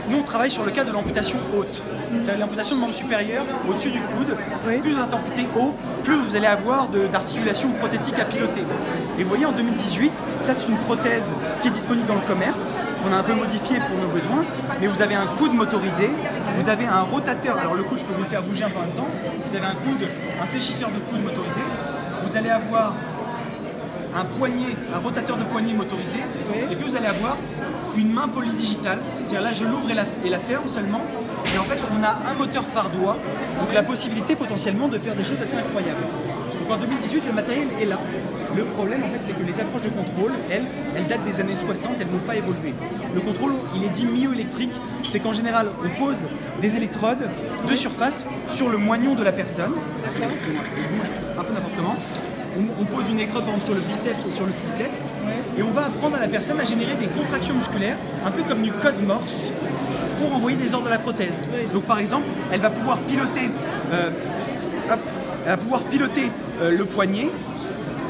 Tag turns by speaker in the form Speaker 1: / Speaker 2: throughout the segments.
Speaker 1: Nous, on travaille sur le cas de l'amputation haute. C'est l'amputation de membre supérieur au-dessus du coude.
Speaker 2: Oui.
Speaker 1: Plus vous êtes amputé haut, plus vous allez avoir d'articulations prothétiques à piloter. Et vous voyez, en 2018, ça c'est une prothèse qui est disponible dans le commerce. On a un peu modifié pour nos besoins, mais vous avez un coude motorisé, vous avez un rotateur. Alors le coude, je peux vous le faire bouger un peu en même temps. Vous avez un fléchisseur de coude motorisé. Vous allez avoir un rotateur de poignet motorisé, et puis vous allez avoir une main polydigitale, c'est-à-dire là je l'ouvre et la ferme seulement, et en fait on a un moteur par doigt, donc la possibilité potentiellement de faire des choses assez incroyables. Donc en 2018 le matériel est là. Le problème en fait c'est que les approches de contrôle, elles datent des années 60, elles n'ont pas évolué. Le contrôle il est dit myoélectrique, c'est qu'en général on pose des électrodes de surface sur le moignon de la personne, je bouge un peu n'importe comment. On pose une électrode par exemple sur le biceps et sur le triceps, et on va apprendre à la personne à générer des contractions musculaires, un peu comme du code Morse, pour envoyer des ordres à la prothèse. Donc par exemple, elle va pouvoir piloter, le poignet,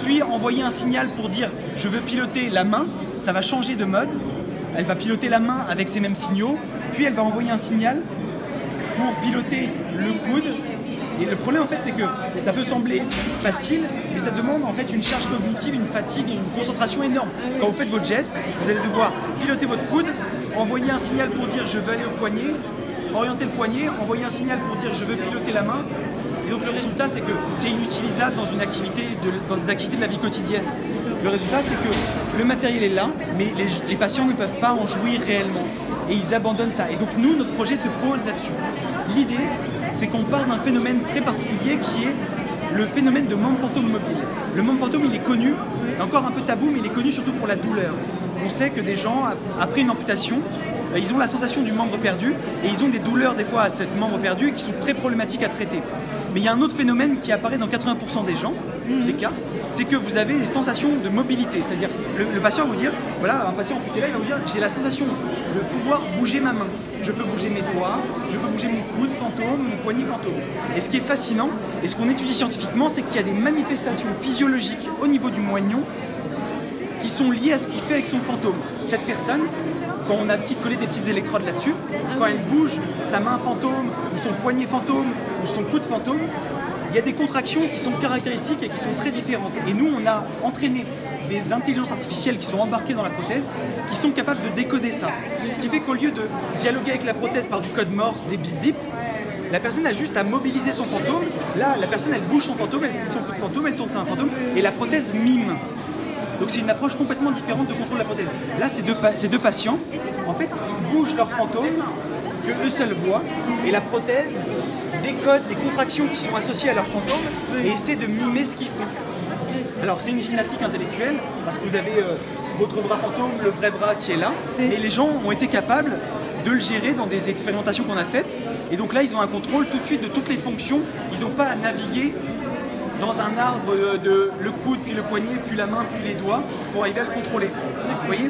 Speaker 1: puis envoyer un signal pour dire je veux piloter la main, ça va changer de mode, elle va piloter la main avec ces mêmes signaux, puis elle va envoyer un signal pour piloter le coude. Et le problème en fait c'est que ça peut sembler facile, mais ça demande en fait une charge cognitive, une fatigue, une concentration énorme. Quand vous faites votre geste, vous allez devoir piloter votre coude, envoyer un signal pour dire je veux aller au poignet, orienter le poignet, envoyer un signal pour dire je veux piloter la main. Et donc le résultat c'est que c'est inutilisable dans des activités de la vie quotidienne. Le résultat c'est que le matériel est là, mais les patients ne peuvent pas en jouir réellement. Et ils abandonnent ça. Et donc nous, notre projet se pose là-dessus. L'idée, c'est qu'on part d'un phénomène très particulier qui est le phénomène de membre fantôme mobile. Le membre fantôme, il est connu, encore un peu tabou, mais il est connu surtout pour la douleur. On sait que des gens, après une amputation, ils ont la sensation du membre perdu et ils ont des douleurs des fois à cet membre perdu qui sont très problématiques à traiter. Mais il y a un autre phénomène qui apparaît dans 80% des gens, des cas, c'est que vous avez des sensations de mobilité. C'est-à-dire, le patient va vous dire, voilà, un patient amputé là, il va vous dire, j'ai la sensation de pouvoir bouger ma main. Je peux bouger mes doigts, je peux bouger mon coude fantôme, mon poignet fantôme. Et ce qui est fascinant, et ce qu'on étudie scientifiquement, c'est qu'il y a des manifestations physiologiques au niveau du moignon qui sont liées à ce qu'il fait avec son fantôme. Cette personne, quand on a collé des petites électrodes là-dessus, quand elle bouge sa main fantôme, ou son poignet fantôme, ou son coude fantôme, il y a des contractions qui sont caractéristiques et qui sont très différentes. Et nous, on a entraîné des intelligences artificielles qui sont embarquées dans la prothèse, qui sont capables de décoder ça. Ce qui fait qu'au lieu de dialoguer avec la prothèse par du code Morse, des bip bip, la personne a juste à mobiliser son fantôme. Là, la personne, elle bouge son fantôme, elle bouge son coude fantôme, elle tourne sur un fantôme, et la prothèse mime. Donc c'est une approche complètement différente de contrôle de la prothèse. Là, ces deux patients, en fait, ils bougent leur fantôme, que eux seuls voient, et la prothèse décode les contractions qui sont associées à leur fantôme et essaie de mimer ce qu'ils font. Alors c'est une gymnastique intellectuelle, parce que vous avez votre bras fantôme, le vrai bras qui est là, mais les gens ont été capables de le gérer dans des expérimentations qu'on a faites, et donc là ils ont un contrôle tout de suite de toutes les fonctions, ils n'ont pas à naviguer dans un arbre de le coude, puis le poignet, puis la main, puis les doigts, pour arriver à le contrôler. Vous voyez ?